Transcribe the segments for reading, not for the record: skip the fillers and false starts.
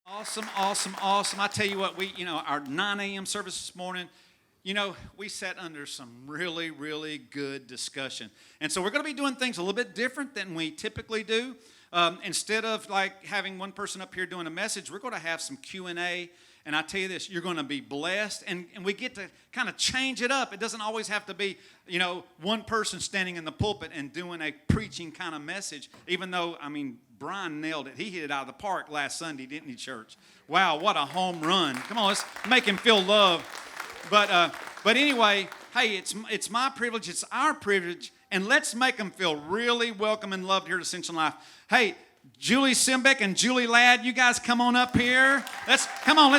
Awesome, awesome, awesome. I tell you what, our 9 a.m. service this morning, we sat under some really, really good discussion. And so we're going to be doing things a little bit different than we typically do. Instead of like having one person up here doing a message, we're going to have some Q&A. And I tell you this, you're going to be blessed. And we get to kind of change it up. It doesn't always have to be, one person standing in the pulpit and doing a preaching kind of message. Even though, Brian nailed it. He hit it out of the park last Sunday, didn't he, church? Wow, what a home run. Come on, let's make him feel loved. But anyway, hey, it's my privilege. It's our privilege. And let's make them feel really welcome and loved here at Ascension Life. Hey, Julie Simbeck and Julie Ladd, you guys come on up here. Let's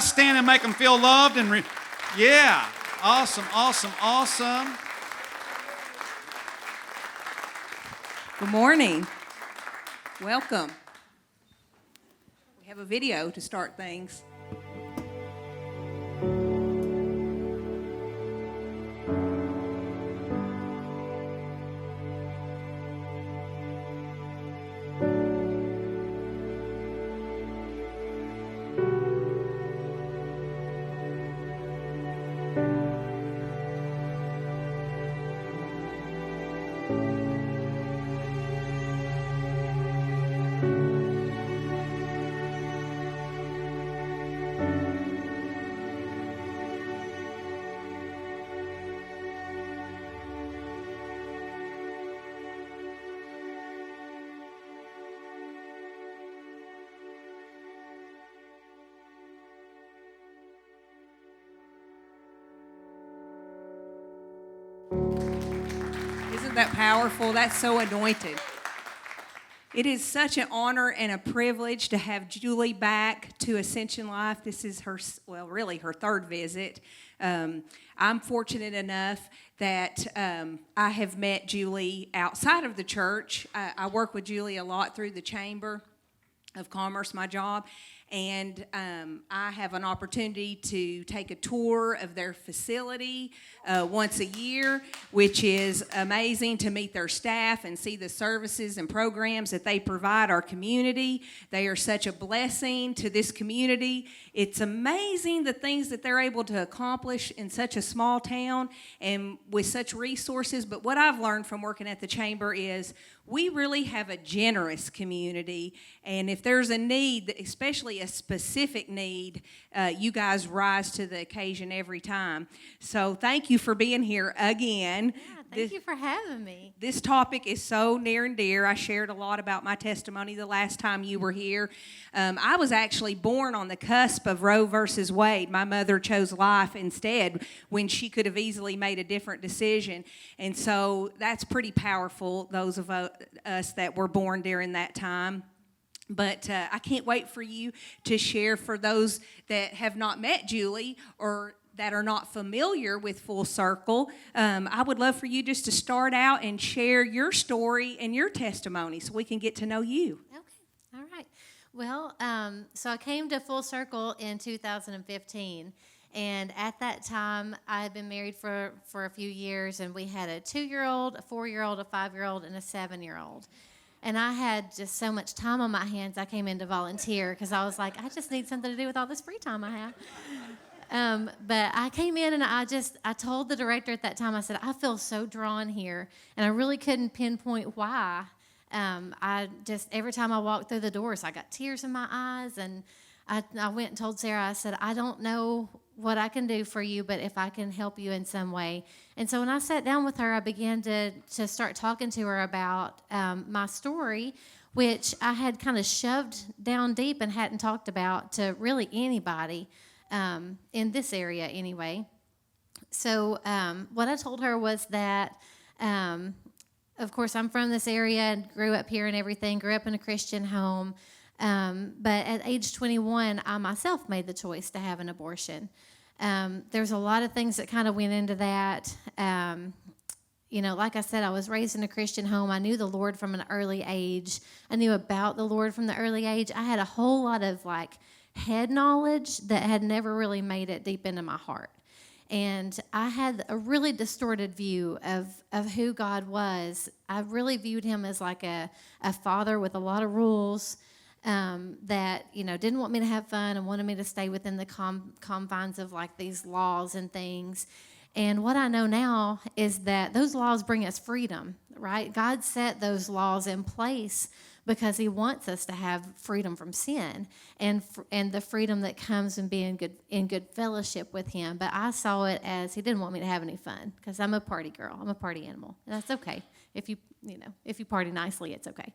stand and make them feel loved. Yeah, awesome, awesome, awesome. Good morning. Welcome. We have a video to start things. Isn't that powerful? That's so anointed. It is such an honor and a privilege to have Julie back to Ascension Life. This is her third visit. I'm fortunate enough that I have met Julie outside of the church. I work with Julie a lot through the Chamber of Commerce, my job. And I have an opportunity to take a tour of their facility once a year, which is amazing to meet their staff and see the services and programs that they provide our community. They are such a blessing to this community. It's amazing the things that they're able to accomplish in such a small town and with such resources. But what I've learned from working at the Chamber is we really have a generous community, and if there's a need, especially a specific need, you guys rise to the occasion every time. So thank you for being here again. Yeah, thank you for having me. This topic is so near and dear. I shared a lot about my testimony the last time you were here. I was actually born on the cusp of Roe versus Wade. My mother chose life instead when she could have easily made a different decision. And so that's pretty powerful, those of us that were born during that time. But I can't wait for you to share for those that have not met Julie or that are not familiar with Full Circle. I would love for you just to start out and share your story and your testimony so we can get to know you. Okay, all right. Well, so I came to Full Circle in 2015, and at that time, I had been married for a few years, and we had a 2-year-old, a 4-year-old, a 5-year-old, and a 7-year-old. And I had just so much time on my hands, I came in to volunteer because I was like, I just need something to do with all this free time I have. But I came in and I told the director at that time, I said, I feel so drawn here, and I really couldn't pinpoint why. Every time I walked through the doors, I got tears in my eyes, and I went and told Sarah, I said, I don't know what I can do for you, but if I can help you in some way. And so when I sat down with her, I began to start talking to her about my story, which I had kind of shoved down deep and hadn't talked about to really anybody in this area anyway. So what I told her was that, of course, I'm from this area and grew up here and everything, grew up in a Christian home. But at age 21, I myself made the choice to have an abortion. There's a lot of things that kind of went into that. Like I said, I was raised in a Christian home. I knew the Lord from an early age. I knew about the Lord from the early age. I had a whole lot of head knowledge that had never really made it deep into my heart. And I had a really distorted view of who God was. I really viewed him as like a father with a lot of rules, that, didn't want me to have fun and wanted me to stay within the confines of like these laws and things. And what I know now is that those laws bring us freedom, right? God set those laws in place because he wants us to have freedom from sin and the freedom that comes in being in good fellowship with him. But I saw it as he didn't want me to have any fun because I'm a party girl. I'm a party animal. And that's okay. If you party nicely, it's okay.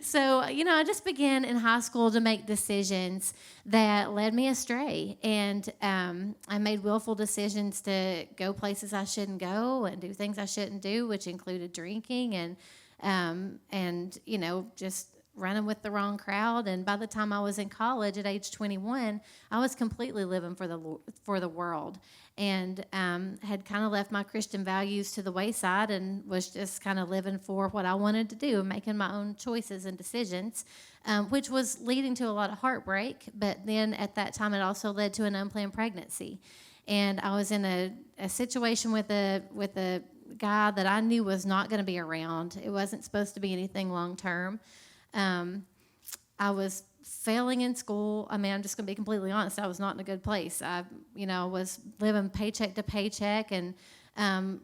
So, I just began in high school to make decisions that led me astray. And I made willful decisions to go places I shouldn't go and do things I shouldn't do, which included drinking and just running with the wrong crowd. And by the time I was in college at age 21, I was completely living for the world, and had kind of left my Christian values to the wayside and was just kind of living for what I wanted to do and making my own choices and decisions, which was leading to a lot of heartbreak. But then at that time, it also led to an unplanned pregnancy. And I was in a situation with a guy that I knew was not going to be around. It wasn't supposed to be anything long term. I was failing in school. I mean, I'm just going to be completely honest. I was not in a good place. I was living paycheck to paycheck and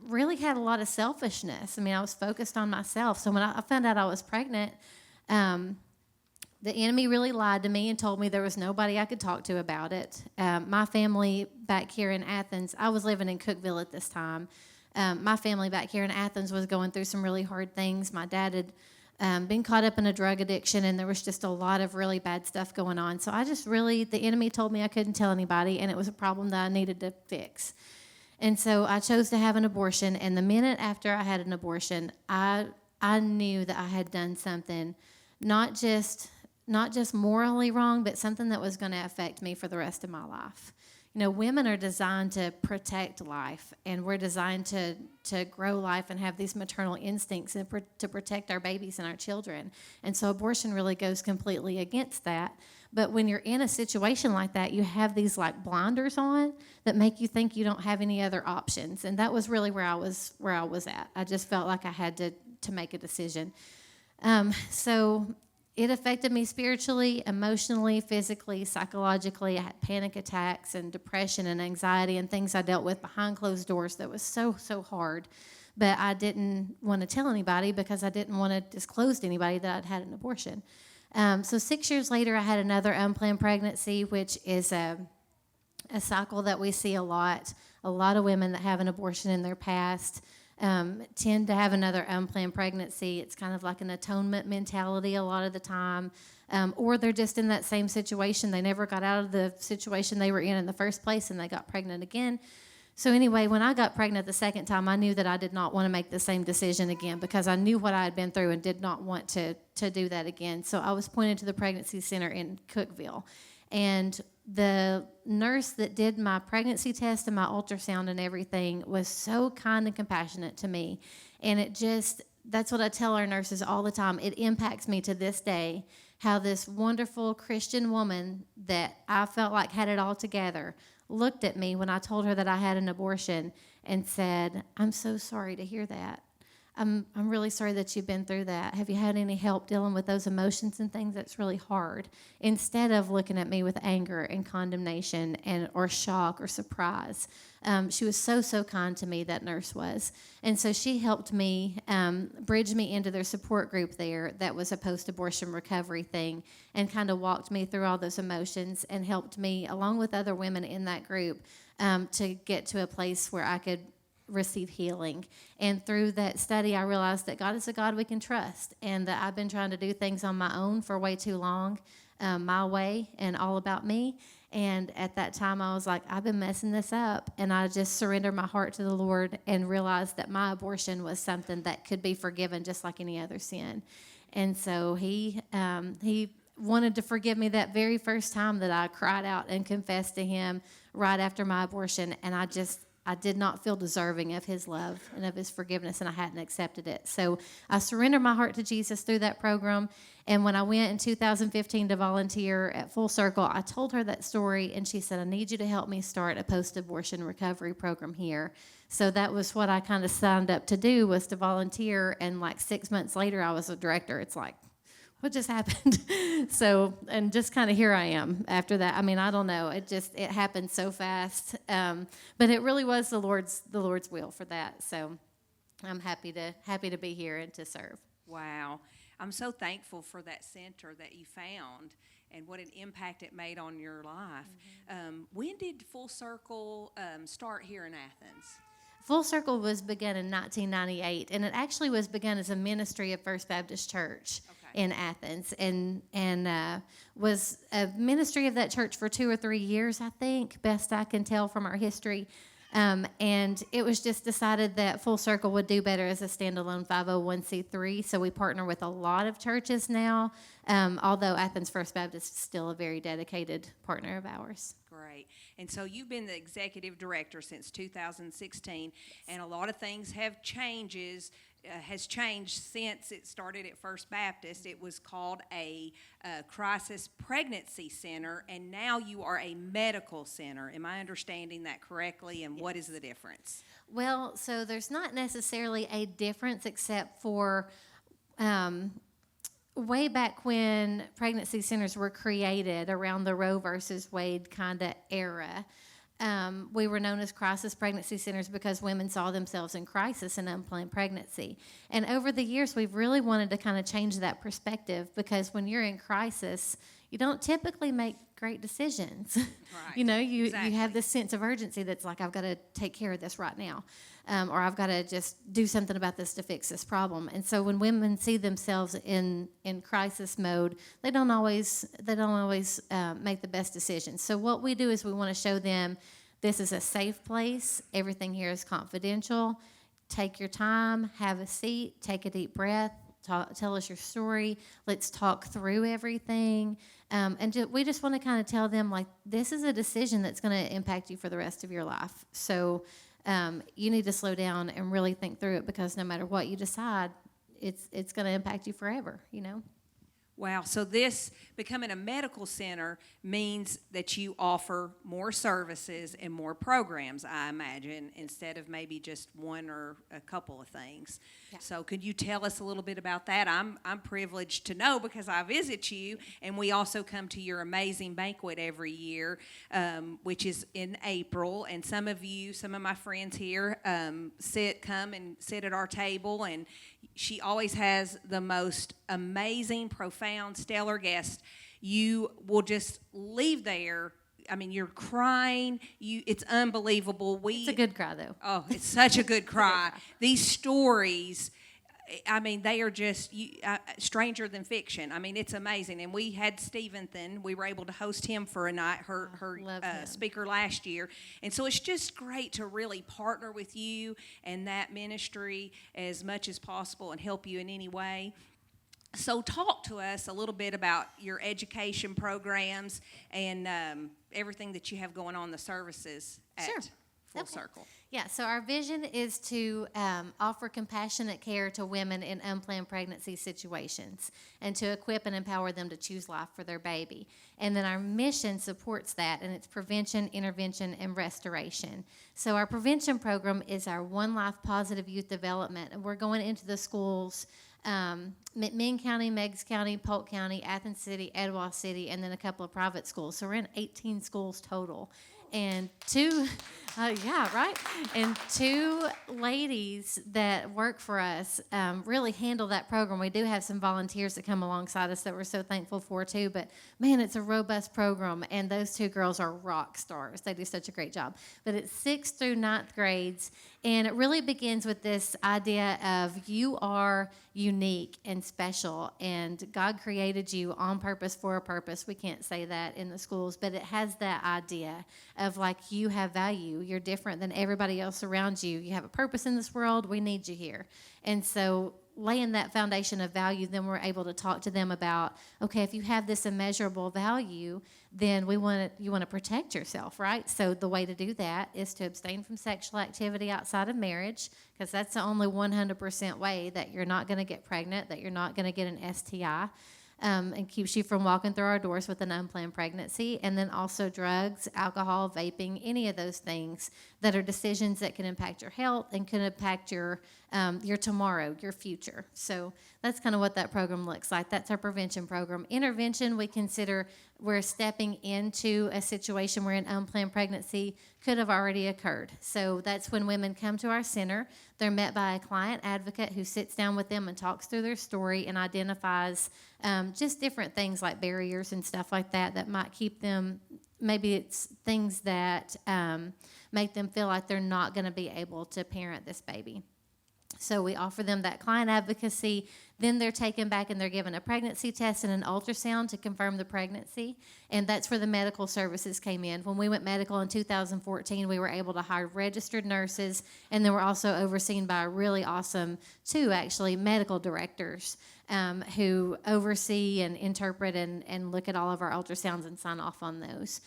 really had a lot of selfishness. I mean, I was focused on myself. So when I found out I was pregnant, the enemy really lied to me and told me there was nobody I could talk to about it. My family back here in Athens, I was living in Cookeville at this time. My family back here in Athens was going through some really hard things. My dad had been caught up in a drug addiction, and there was just a lot of really bad stuff going on. So the enemy told me I couldn't tell anybody, and it was a problem that I needed to fix. And so I chose to have an abortion, and the minute after I had an abortion, I knew that I had done something not just morally wrong, but something that was going to affect me for the rest of my life. Women are designed to protect life, and we're designed to grow life and have these maternal instincts and to protect our babies and our children. And so abortion really goes completely against that. But when you're in a situation like that, you have these like blinders on that make you think you don't have any other options. And that was really where I was at. I just felt like I had to make a decision. So it affected me spiritually, emotionally, physically, psychologically. I had panic attacks and depression and anxiety and things I dealt with behind closed doors that was so, so hard. But I didn't want to tell anybody because I didn't want to disclose to anybody that I'd had an abortion. So 6 years later, I had another unplanned pregnancy, which is a cycle that we see a lot. A lot of women that have an abortion in their past tend to have another unplanned pregnancy. It's kind of like an atonement mentality a lot of the time, or they're just in that same situation. They never got out of the situation they were in the first place, and they got pregnant again. So anyway, when I got pregnant the second time, I knew that I did not want to make the same decision again because I knew what I had been through and did not want to do that again. So I was pointed to the pregnancy center in Cookeville, and the nurse that did my pregnancy test and my ultrasound and everything was so kind and compassionate to me. And that's what I tell our nurses all the time. It impacts me to this day how this wonderful Christian woman that I felt like had it all together looked at me when I told her that I had an abortion and said, "I'm so sorry to hear that. I'm really sorry that you've been through that. Have you had any help dealing with those emotions and things? That's really hard." Instead of looking at me with anger and condemnation or shock or surprise. She was so, so kind to me, that nurse was. And so she helped me bridge me into their support group there that was a post-abortion recovery thing, and kind of walked me through all those emotions and helped me, along with other women in that group, to get to a place where I could receive healing. And through that study, I realized that God is a God we can trust, and that I've been trying to do things on my own for way too long, my way and all about me. And at that time, I was like, I've been messing this up. And I just surrendered my heart to the Lord and realized that my abortion was something that could be forgiven just like any other sin. And so he wanted to forgive me that very first time that I cried out and confessed to him right after my abortion. And I did not feel deserving of his love and of his forgiveness, and I hadn't accepted it. So I surrendered my heart to Jesus through that program. And when I went in 2015 to volunteer at Full Circle, I told her that story, and she said, "I need you to help me start a post-abortion recovery program here." So that was what I kind of signed up to do, was to volunteer. And like 6 months later, I was a director. It's like, what just happened? So, and just kind of here I am after that. I mean, I don't know. It happened so fast. But it really was the Lord's will for that. So I'm happy to be here and to serve. Wow. I'm so thankful for that center that you found and what an impact it made on your life. When did Full Circle start here in Athens? Full Circle was begun in 1998, and it actually was begun as a ministry of First Baptist Church in Athens, and was a ministry of that church for 2 or 3 years, I think, best I can tell from our history. And it was just decided that Full Circle would do better as a standalone 501c3, so we partner with a lot of churches now, although Athens First Baptist is still a very dedicated partner of ours. Great. And so you've been the executive director since 2016, and a lot of things have has changed since it started at First Baptist. It was called a crisis pregnancy center, and now you are a medical center. Am I understanding that correctly, and what is the difference? Well, so there's not necessarily a difference except for way back when pregnancy centers were created around the Roe versus Wade kind of era. We were known as crisis pregnancy centers because women saw themselves in crisis in unplanned pregnancy. And over the years, we've really wanted to kind of change that perspective, because when you're in crisis, you don't typically make great decisions. Right. You have this sense of urgency that's like, I've got to take care of this right now, or I've got to just do something about this to fix this problem. And so when women see themselves in crisis mode, they don't always make the best decisions. So what we do is we want to show them this is a safe place. Everything here is confidential. Take your time, have a seat, take a deep breath, tell us your story. Let's talk through everything. We just want to kind of tell them, like, this is a decision that's going to impact you for the rest of your life. So you need to slow down and really think through it, because no matter what you decide, it's going to impact you forever, Wow. So this becoming a medical center means that you offer more services and more programs, I imagine, instead of maybe just one or a couple of things. Yeah. So could you tell us a little bit about that? I'm privileged to know because I visit you, and we also come to your amazing banquet every year, which is in April. And some of my friends here come and sit at our table, and she always has the most amazing, profound, stellar guests. You will just leave there. I mean, you're crying. It's unbelievable. It's a good cry, though. Oh, it's such a good cry. These stories, I mean, they are just stranger than fiction. I mean, it's amazing. And we had Stevenson. We were able to host him for a night, her speaker last year. And so it's just great to really partner with you and that ministry as much as possible and help you in any way. So talk to us a little bit about your education programs and everything that you have going on, the services at Full Circle. Yeah, so our vision is to offer compassionate care to women in unplanned pregnancy situations and to equip and empower them to choose life for their baby. And then our mission supports that, and it's prevention, intervention, and restoration. So our prevention program is our One Life Positive Youth Development, and we're going into the schools, McMinn County, Meigs County, Polk County, Athens City, Etowah City, and then a couple of private schools. So we're in 18 schools total. And two ladies that work for us really handle that program. We do have some volunteers that come alongside us that we're so thankful for too, but man, it's a robust program, and those two girls are rock stars. They do such a great job. But it's 6th through 9th grades, and it really begins with this idea of you are unique and special, and God created you on purpose for a purpose. We can't say that in the schools, but it has that idea of like you have value. You're different than everybody else around you. You have a purpose in this world. We need you here. And so laying that foundation of value, then we're able to talk to them about, okay, if you have this immeasurable value, then you want to protect yourself, right? So the way to do that is to abstain from sexual activity outside of marriage, because that's the only 100% way that you're not going to get pregnant, that you're not going to get an STI. And keeps you from walking through our doors with an unplanned pregnancy. And then also drugs, alcohol, vaping, any of those things that are decisions that can impact your health and can impact your your tomorrow, your future. So that's kind of what that program looks like. That's our prevention program. Intervention, we consider we're stepping into a situation where an unplanned pregnancy could have already occurred. So that's when women come to our center. They're met by a client advocate who sits down with them and talks through their story and identifies just different things like barriers and stuff like that that might keep them, maybe it's things that make them feel like they're not going to be able to parent this baby. So we offer them that client advocacy. Then they're taken back and they're given a pregnancy test and an ultrasound to confirm the pregnancy. And that's where the medical services came in. When we went medical in 2014, we were able to hire registered nurses, and then we're also overseen by a really awesome, two actually, medical directors who oversee and interpret and look at all of our ultrasounds and sign off on those.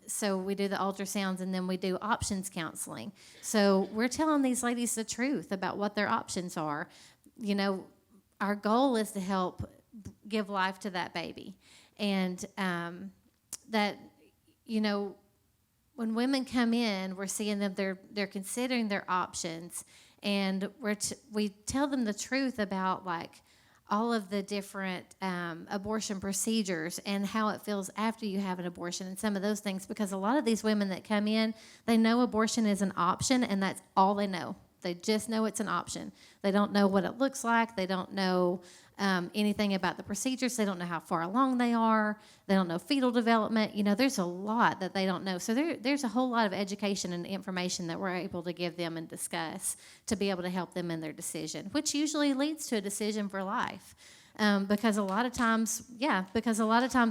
So we do the ultrasounds, and then we do options counseling. So we're telling these ladies the truth about what their options are. You know, our goal is to help give life to that baby. And that, you know, when women come in, we're seeing them, they're considering their options, and we tell them the truth about, like, all of the different abortion procedures and how it feels after you have an abortion and some of those things, because a lot of these women that come in, they know abortion is an option, and that's all they know. They just know it's an option. They don't know what it looks like. They don't know anything about the procedures. They don't know how far along they are. They don't know fetal development. You know, there's a lot that they don't know. So there's a whole lot of education and information that we're able to give them and discuss to be able to help them in their decision, which usually leads to a decision for life. Because a lot of times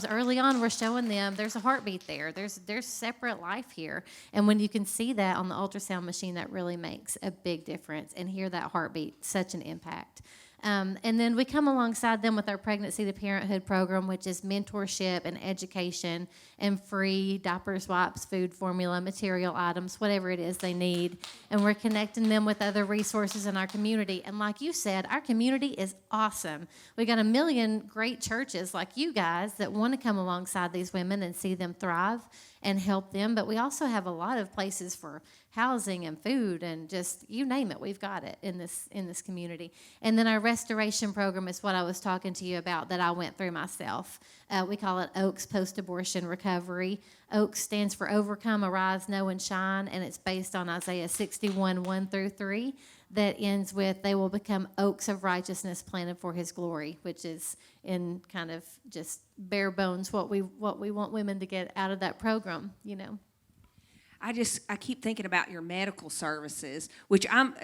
early on we're showing them there's a heartbeat there. There's separate life here. And when you can see that on the ultrasound machine, that really makes a big difference, and hear that heartbeat, such an impact. And then we come alongside them with our Pregnancy to Parenthood program, which is mentorship and education and free diapers, wipes, food, formula, material items, whatever it is they need. And we're connecting them with other resources in our community. And like you said, our community is awesome. We got a million great churches like you guys that want to come alongside these women and see them thrive and help them. But we also have a lot of places for housing and food and just you name it, we've got it in this community. And then our restoration program is what I was talking to you about that I went through myself. We call it OAKS, Post-Abortion Recovery. OAKS stands for Overcome, Arise, Know, and Shine, and it's based on Isaiah 61, 1-3, that ends with, they will become oaks of righteousness planted for his glory, which is in kind of just bare bones what we want women to get out of that program, you know. I keep thinking about your medical services, which I'm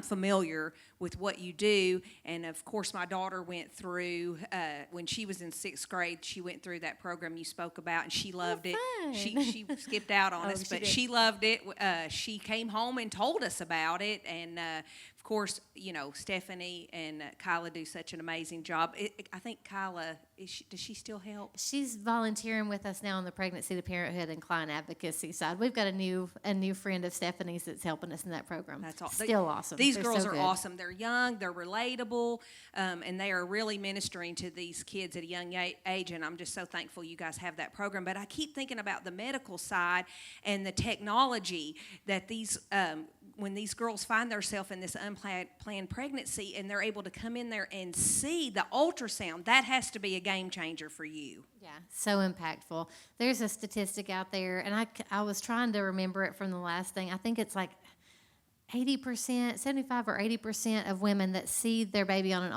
familiar with what you do. And of course, my daughter went through, when she was in 6th grade, she went through that program you spoke about, and she loved it. She skipped out on us, but she loved it. She came home and told us about it. And of course, you know, Stephanie and Kyla do such an amazing job. I think Kyla, does she still help? She's volunteering with us now on the Pregnancy to Parenthood and client advocacy side. We've got a new friend of Stephanie's that's helping us in that program. That's all. Still awesome. These They're girls so are good. awesome. They're young, they're relatable, and they are really ministering to these kids at a young age, and I'm just so thankful you guys have that program. But I keep thinking about the medical side and the technology that these when these girls find themselves in this unplanned pregnancy and they're able to come in there and see the ultrasound, that has to be a game changer for you. Yeah, so impactful. There's a statistic out there, and I was trying to remember it from the last thing. I think it's like 80%, 75 or 80% of women that see their baby on an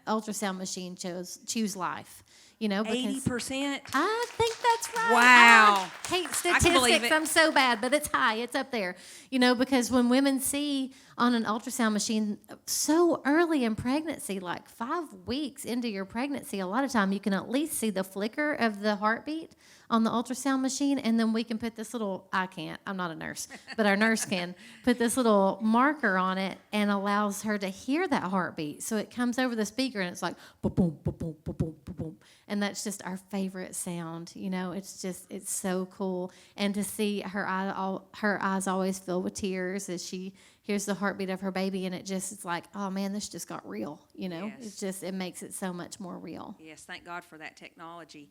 ultrasound machine choose life. You know, because 80%? I think that's right. Wow. I hate I can believe statistics. it. I'm so bad, but it's high. It's up there. You know, because when women see on an ultrasound machine so early in pregnancy, like 5 weeks into your pregnancy, a lot of time you can at least see the flicker of the heartbeat on the ultrasound machine, and then we can put this little, I'm not a nurse, but our nurse can put this little marker on it and allows her to hear that heartbeat. So it comes over the speaker and it's like, boom, boom, boom, boom, boom, boom, boom. And that's just our favorite sound. You know, it's so cool. And to see her eyes always fill with tears as she hears the heartbeat of her baby, and it's like, oh man, this just got real. You know, Yes. it makes it so much more real. Yes, thank God for that technology.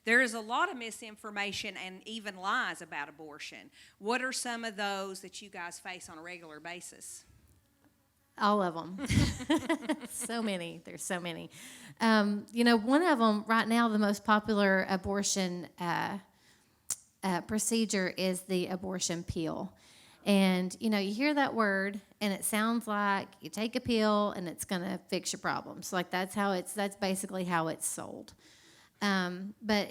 There is a lot of misinformation and even lies about abortion. What are some of those that you guys face on a regular basis? All of them. So many. There's so many. One of them right now, the most popular abortion procedure is the abortion pill. And, you hear that word, and it sounds like you take a pill and it's going to fix your problems. Like that's basically how it's sold. But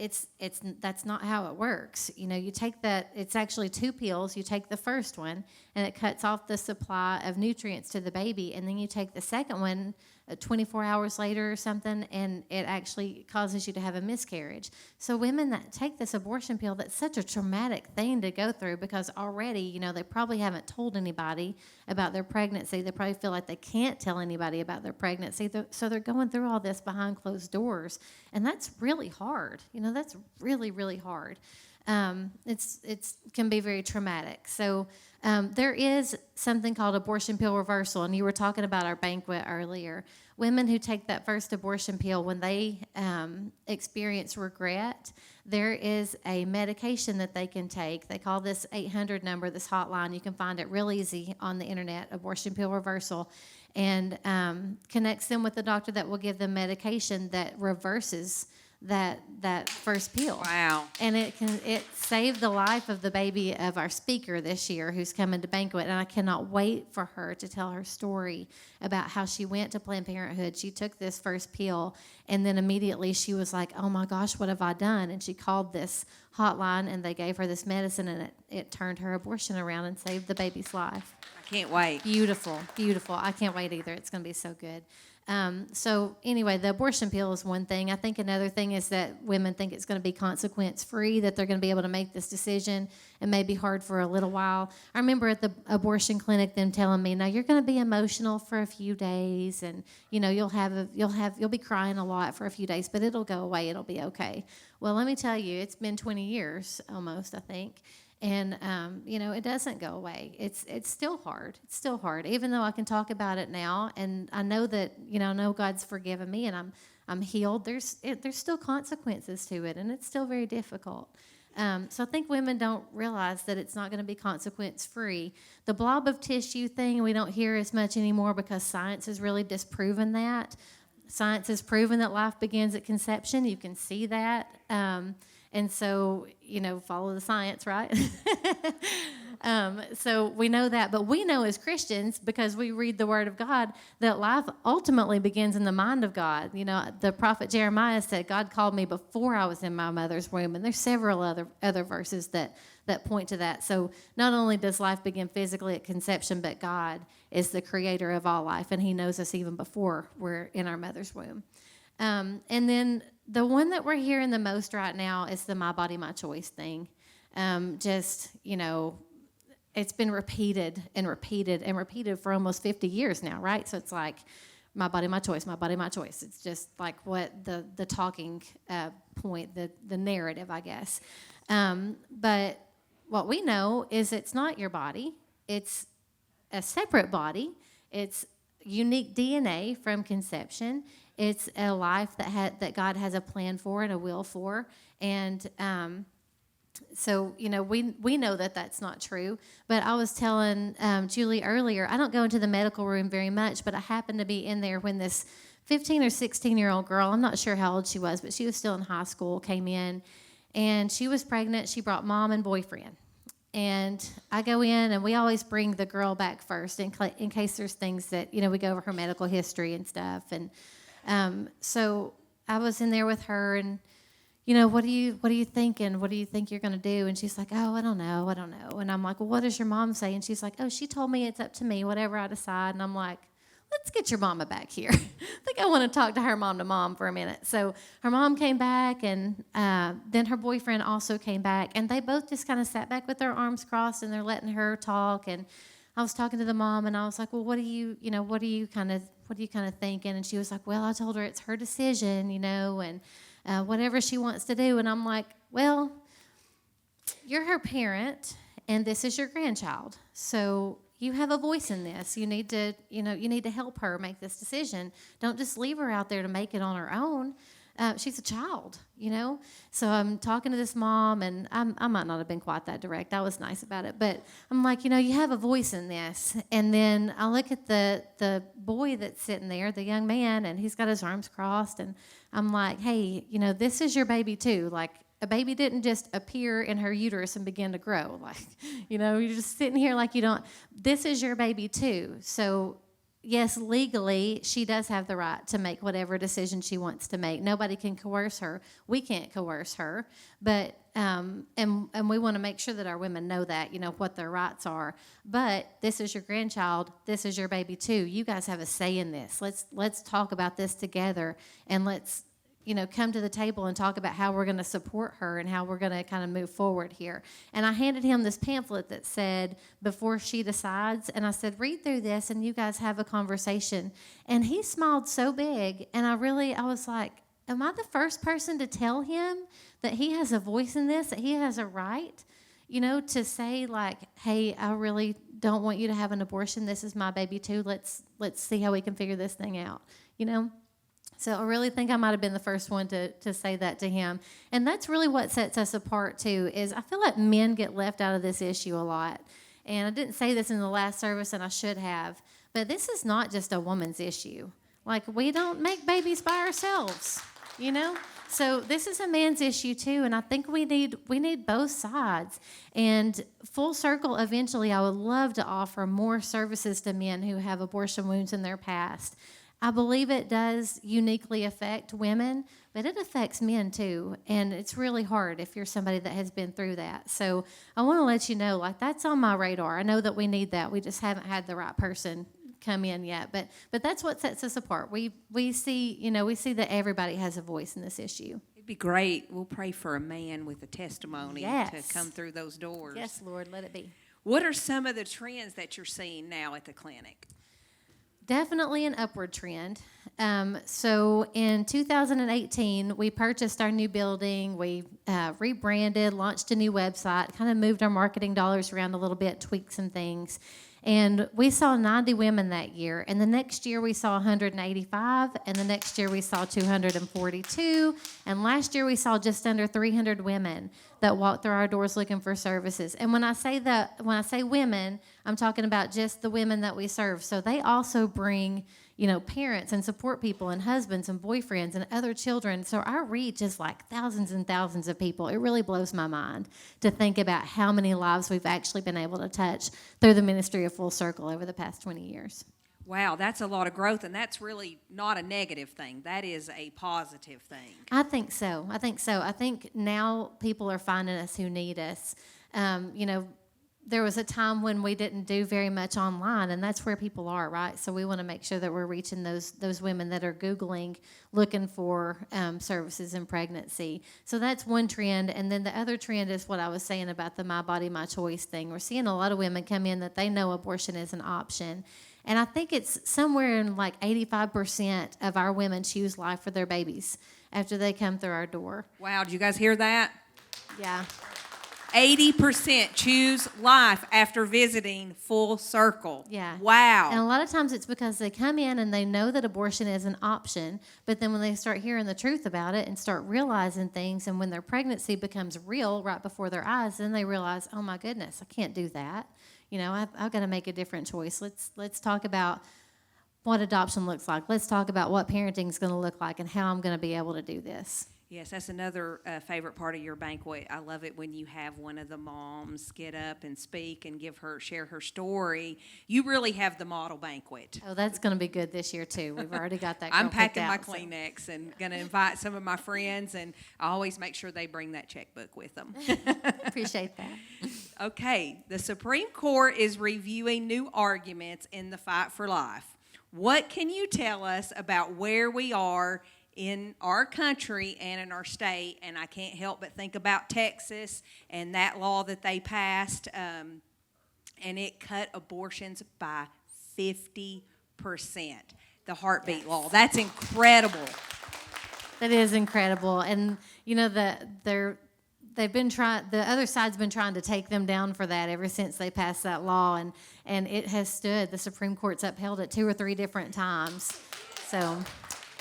that's not how it works. You take that, it's actually 2 pills. You take the first one and it cuts off the supply of nutrients to the baby. And then you take the second one 24 hours later or something, and it actually causes you to have a miscarriage. So women that take this abortion pill, that's such a traumatic thing to go through because already, they probably haven't told anybody about their pregnancy. They probably feel like they can't tell anybody about their pregnancy. So they're going through all this behind closed doors. And that's really hard. That's really, really hard. It's can be very traumatic. So there is something called abortion pill reversal, and you were talking about our banquet earlier. Women who take that first abortion pill, when they experience regret, there is a medication that they can take. They call this 800 number, this hotline. You can find it real easy on the internet, abortion pill reversal, and connects them with the doctor that will give them medication that reverses that first pill. Wow. And it saved the life of the baby of our speaker this year who's coming to banquet, and I cannot wait for her to tell her story about how she went to Planned Parenthood. She took this first pill, and then immediately she was like, oh my gosh, what have I done? And she called this hotline, and they gave her this medicine, and it turned her abortion around and saved the baby's life. I can't wait. Beautiful, beautiful. I can't wait either. It's going to be so good. So anyway, the abortion pill is one thing. I think another thing is that women think it's going to be consequence-free, that they're going to be able to make this decision. It may be hard for a little while. I remember at the abortion clinic them telling me, "Now you're going to be emotional for a few days, and you'll be crying a lot for a few days, but it'll go away. It'll be okay." Well, let me tell you, it's been 20 years almost, I think. And, it doesn't go away. It's still hard. It's still hard, even though I can talk about it now. And I know that, I know God's forgiven me and I'm healed. There's still consequences to it, and it's still very difficult. So I think women don't realize that it's not going to be consequence-free. The blob of tissue thing, we don't hear as much anymore because science has really disproven that. Science has proven that life begins at conception. You can see that. And so, follow the science, right? So we know that. But we know as Christians, because we read the Word of God, that life ultimately begins in the mind of God. The prophet Jeremiah said, God called me before I was in my mother's womb. And there's several other verses that point to that. So not only does life begin physically at conception, but God is the creator of all life. And he knows us even before we're in our mother's womb. And then the one that we're hearing the most right now is the my body, my choice thing. It's been repeated and repeated and repeated for almost 50 years now, right? So it's like, my body, my choice, my body, my choice. It's just like what the talking point, the narrative, I guess. But what we know is it's not your body. It's a separate body. It's unique DNA from conception. It's a life that God has a plan for and a will for. And so, we know that that's not true. But I was telling Julie earlier, I don't go into the medical room very much, but I happened to be in there when this 15 or 16-year-old girl, I'm not sure how old she was, but she was still in high school, came in. And she was pregnant. She brought mom and boyfriend. And I go in, and we always bring the girl back first in case there's things that, we go over her medical history and stuff. And so I was in there with her, and, what are you thinking? What do you think you're going to do? And she's like, oh, I don't know. And I'm like, well, what does your mom say? And she's like, oh, she told me it's up to me, whatever I decide. And I'm like, let's get your mama back here. I think I want to talk to her mom to mom for a minute. So her mom came back, and then her boyfriend also came back, and they both just kind of sat back with their arms crossed, and they're letting her talk. And I was talking to the mom, and I was like, well, what are you kind of thinking? And she was like, well, I told her it's her decision, and whatever she wants to do. And I'm like, well, you're her parent, and this is your grandchild. So you have a voice in this. You need to help her make this decision. Don't just leave her out there to make it on her own. she's a child, you know? So I'm talking to this mom, and I might not have been quite that direct. I was nice about it. But I'm like, you have a voice in this. And then I look at the boy that's sitting there, the young man, and he's got his arms crossed. And I'm like, hey, this is your baby too. Like, a baby didn't just appear in her uterus and begin to grow. Like, you're just sitting here like you don't. This is your baby too. So yes, legally, she does have the right to make whatever decision she wants to make. Nobody can coerce her. We can't coerce her. But, and we want to make sure that our women know that, what their rights are. But this is your grandchild. This is your baby too. You guys have a say in this. Let's talk about this together, and let's, come to the table and talk about how we're going to support her and how we're going to kind of move forward here. And I handed him this pamphlet that said, before she decides, and I said, read through this and you guys have a conversation. And he smiled so big, and I was like, am I the first person to tell him that he has a voice in this, that he has a right, to say like, hey, I really don't want you to have an abortion. This is my baby too. Let's see how we can figure this thing out, So I really think I might have been the first one to say that to him. And that's really what sets us apart, too, is I feel like men get left out of this issue a lot. And I didn't say this in the last service, and I should have. But this is not just a woman's issue. Like, we don't make babies by ourselves, So this is a man's issue, too, and I think we need both sides. And full circle, eventually, I would love to offer more services to men who have abortion wounds in their past. I believe it does uniquely affect women, but it affects men too. And it's really hard if you're somebody that has been through that. So I want to let you know, like, that's on my radar. I know that we need that. We just haven't had the right person come in yet. But that's what sets us apart. We see that everybody has a voice in this issue. It'd be great. We'll pray for a man with a testimony Yes. to come through those doors. Yes, Lord, let it be. What are some of the trends that you're seeing now at the clinic? Definitely an upward trend. So in 2018, we purchased our new building. We rebranded, launched a new website, kind of moved our marketing dollars around a little bit, tweaked some things. And we saw 90 women that year. And the next year we saw 185. And the next year we saw 242. And last year we saw just under 300 women that walked through our doors looking for services. And when I say women, I'm talking about just the women that we serve. So they also bring, parents and support people and husbands and boyfriends and other children. So our reach is like thousands and thousands of people. It really blows my mind to think about how many lives we've actually been able to touch through the ministry of Full Circle over the past 20 years. Wow, that's a lot of growth, and that's really not a negative thing. That is a positive thing. I think so. I think now people are finding us who need us. There was a time when we didn't do very much online, and that's where people are, right? So we want to make sure that we're reaching those women that are Googling, looking for services in pregnancy. So that's one trend. And then the other trend is what I was saying about the My Body, My Choice thing. We're seeing a lot of women come in that they know abortion is an option. And I think it's somewhere in like 85% of our women choose life for their babies after they come through our door. Wow, did you guys hear that? Yeah. 80% choose life after visiting Full Circle. Yeah. Wow. And a lot of times it's because they come in and they know that abortion is an option, but then when they start hearing the truth about it and start realizing things, and when their pregnancy becomes real right before their eyes, then they realize, oh my goodness, I can't do that. I've got to make a different choice. Let's talk about what adoption looks like. Let's talk about what parenting is going to look like and how I'm going to be able to do this. Yes, that's another favorite part of your banquet. I love it when you have one of the moms get up and speak and share her story. You really have the model banquet. Oh, that's going to be good this year too. We've already got that. I'm packing my out, Kleenex and going to invite some of my friends, and I always make sure they bring that checkbook with them. Appreciate that. Okay, the Supreme Court is reviewing new arguments in the fight for life. What can you tell us about where we are in our country and in our state? And I can't help but think about Texas and that law that they passed, and it cut abortions by 50%. The heartbeat law. That's incredible. That is incredible. And they've been trying. The other side's been trying to take them down for that ever since they passed that law, and it has stood. The Supreme Court's upheld it 2 or 3 different times. So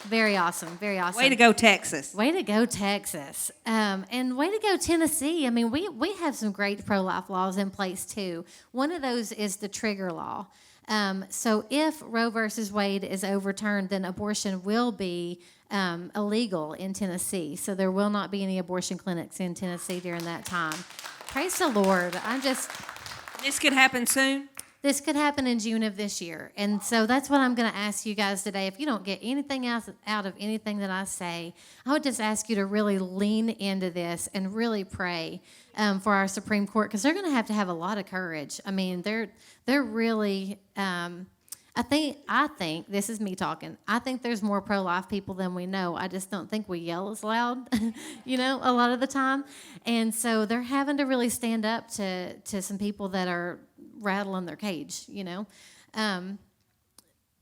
Very awesome. Very awesome. Way to go, Texas. Way to go, Texas. And way to go, Tennessee. I mean, we have some great pro-life laws in place, too. One of those is the trigger law. So if Roe versus Wade is overturned, then abortion will be illegal in Tennessee. So there will not be any abortion clinics in Tennessee during that time. Praise the Lord. This could happen soon. This could happen in June of this year. And so that's what I'm going to ask you guys today. If you don't get anything else out of anything that I say, I would just ask you to really lean into this and really pray for our Supreme Court, because they're going to have a lot of courage. I mean, they're really, I think, this is me talking, I think there's more pro-life people than we know. I just don't think we yell as loud, a lot of the time. And so they're having to really stand up to some people that are rattling their cage,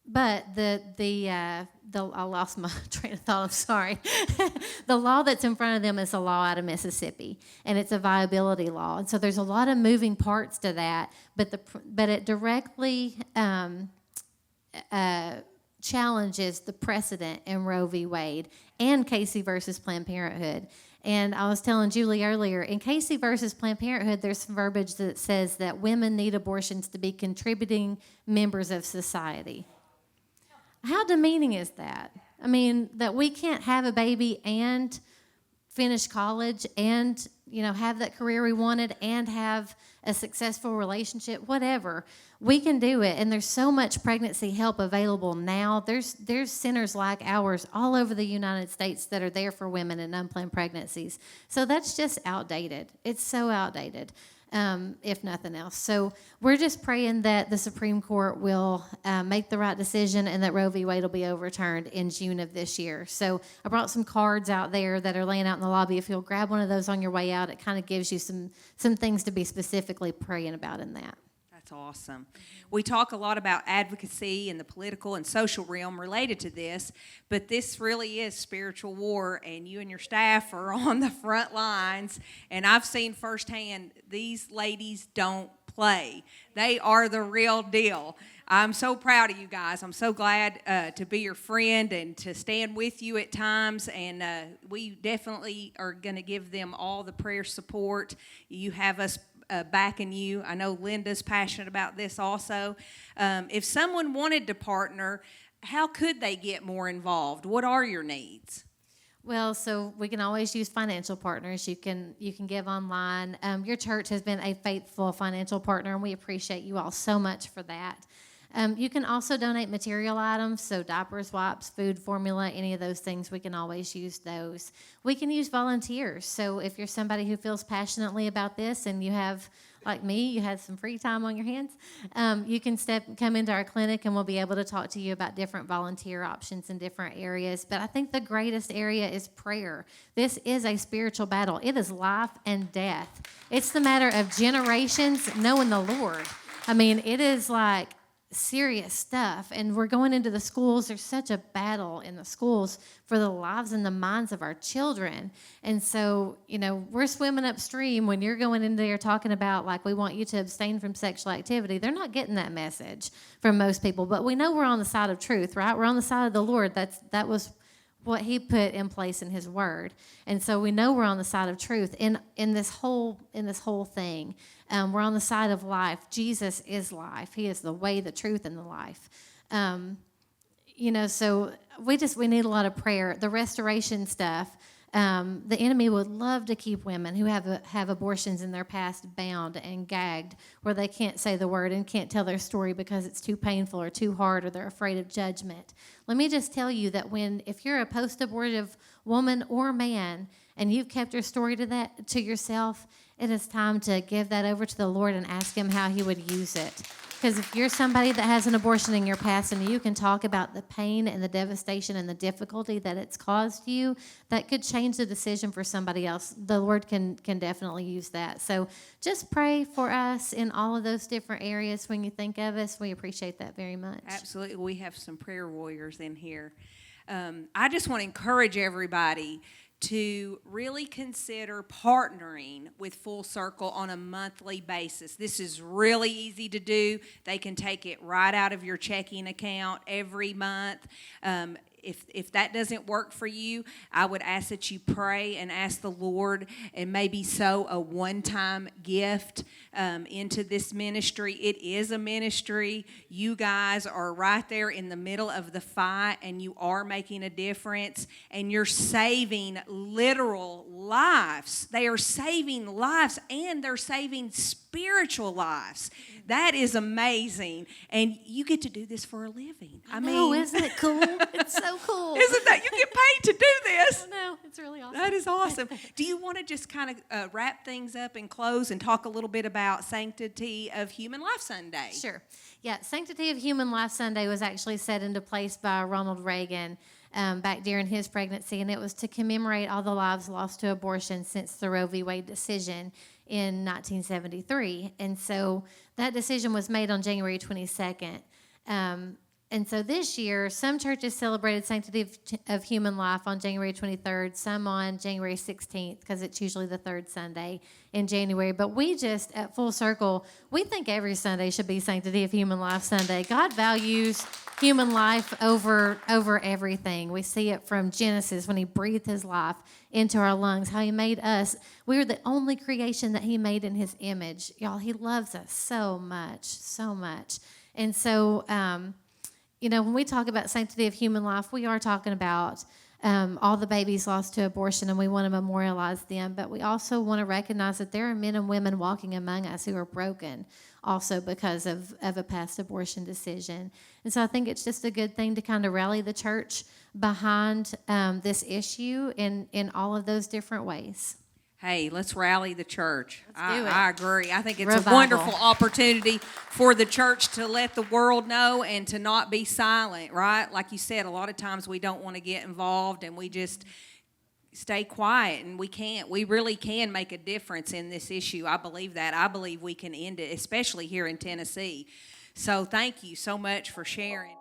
but I lost my train of thought. I'm sorry. The law that's in front of them is a law out of Mississippi, and it's a viability law. And so there's a lot of moving parts to that, but it directly challenges the precedent in Roe v. Wade and Casey versus Planned Parenthood. And I was telling Julie earlier, in Casey versus Planned Parenthood, there's some verbiage that says that women need abortions to be contributing members of society. How demeaning is that? I mean, that we can't have a baby and finish college and, have that career we wanted and have a successful relationship, whatever. We can do it, and there's so much pregnancy help available now. There's centers like ours all over the United States that are there for women in unplanned pregnancies. So that's just outdated. It's so outdated, if nothing else. So we're just praying that the Supreme Court will make the right decision and that Roe v. Wade will be overturned in June of this year. So I brought some cards out there that are laying out in the lobby. If you'll grab one of those on your way out, it kind of gives you some things to be specifically praying about in that. That's awesome. We talk a lot about advocacy in the political and social realm related to this, but this really is spiritual war, and you and your staff are on the front lines, and I've seen firsthand these ladies don't play. They are the real deal. I'm so proud of you guys. I'm so glad to be your friend and to stand with you at times, and we definitely are going to give them all the prayer support. You have us backing you. I know Linda's passionate about this also. If someone wanted to partner, how could they get more involved? What are your needs? Well, so we can always use financial partners. You can give online. Your church has been a faithful financial partner, and we appreciate you all so much for that. You can also donate material items, so diapers, wipes, food formula, any of those things, we can always use those. We can use volunteers, so if you're somebody who feels passionately about this and you have, like me, you have some free time on your hands, you can come into our clinic and we'll be able to talk to you about different volunteer options in different areas. But I think the greatest area is prayer. This is a spiritual battle. It is life and death. It's the matter of generations knowing the Lord. I mean, it is like serious stuff, and we're going into the schools. There's such a battle in the schools for the lives and the minds of our children, and so we're swimming upstream when you're going in there talking about, like, we want you to abstain from sexual activity. They're not getting that message from most people, but we know we're on the side of truth, right? We're on the side of the Lord. That was what he put in place in his word, and so we know we're on the side of truth in this whole thing. We're on the side of life. Jesus is life. He is the way, the truth, and the life. So we need a lot of prayer. The restoration stuff. The enemy would love to keep women who have abortions in their past bound and gagged, where they can't say the word and can't tell their story because it's too painful or too hard, or they're afraid of judgment. Let me just tell you that if you're a post-abortive woman or man and you've kept your story to yourself, it is time to give that over to the Lord and ask him how he would use it. Because if you're somebody that has an abortion in your past and you can talk about the pain and the devastation and the difficulty that it's caused you, that could change the decision for somebody else. The Lord can definitely use that. So just pray for us in all of those different areas when you think of us. We appreciate that very much. Absolutely. We have some prayer warriors in here. I just want to encourage everybody to really consider partnering with Full Circle on a monthly basis. This is really easy to do. They can take it right out of your checking account every month. if that doesn't work for you, I would ask that you pray and ask the Lord and maybe sow a one-time gift into this ministry. It is a ministry. You guys are right there in the middle of the fight, and you are making a difference, and you're saving literal lives. They are saving lives, and they're saving spiritual lives. That is amazing, and you get to do this for a living. I mean, isn't it cool? It's so cool. isn't that you get paid to do this? No, it's really awesome. That is awesome. Do you want to just kind of wrap things up and close and talk a little bit about Sanctity of Human Life Sunday? Sure. Yeah, Sanctity of Human Life Sunday was actually set into place by Ronald Reagan back during his pregnancy, and it was to commemorate all the lives lost to abortion since the Roe v. Wade decision in 1973. And so that decision was made on January 22nd. And so this year, some churches celebrated Sanctity of Human Life on January 23rd, some on January 16th, because it's usually the third Sunday in January. But we just, at Full Circle, we think every Sunday should be Sanctity of Human Life Sunday. God values human life over everything. We see it from Genesis when he breathed his life into our lungs, how he made us. We are the only creation that he made in his image. Y'all, he loves us so much, so much. And so, when we talk about Sanctity of Human Life, we are talking about all the babies lost to abortion, and we want to memorialize them. But we also want to recognize that there are men and women walking among us who are broken also because of a past abortion decision. And so I think it's just a good thing to kind of rally the church behind this issue in all of those different ways. Hey, let's rally the church. Let's do it. I agree. I think it's Revival. a wonderful opportunity for the church to let the world know and to not be silent, right? Like you said, a lot of times we don't want to get involved and we just stay quiet, and we can't. We really can make a difference in this issue. I believe that. I believe we can end it, especially here in Tennessee. So thank you so much for sharing.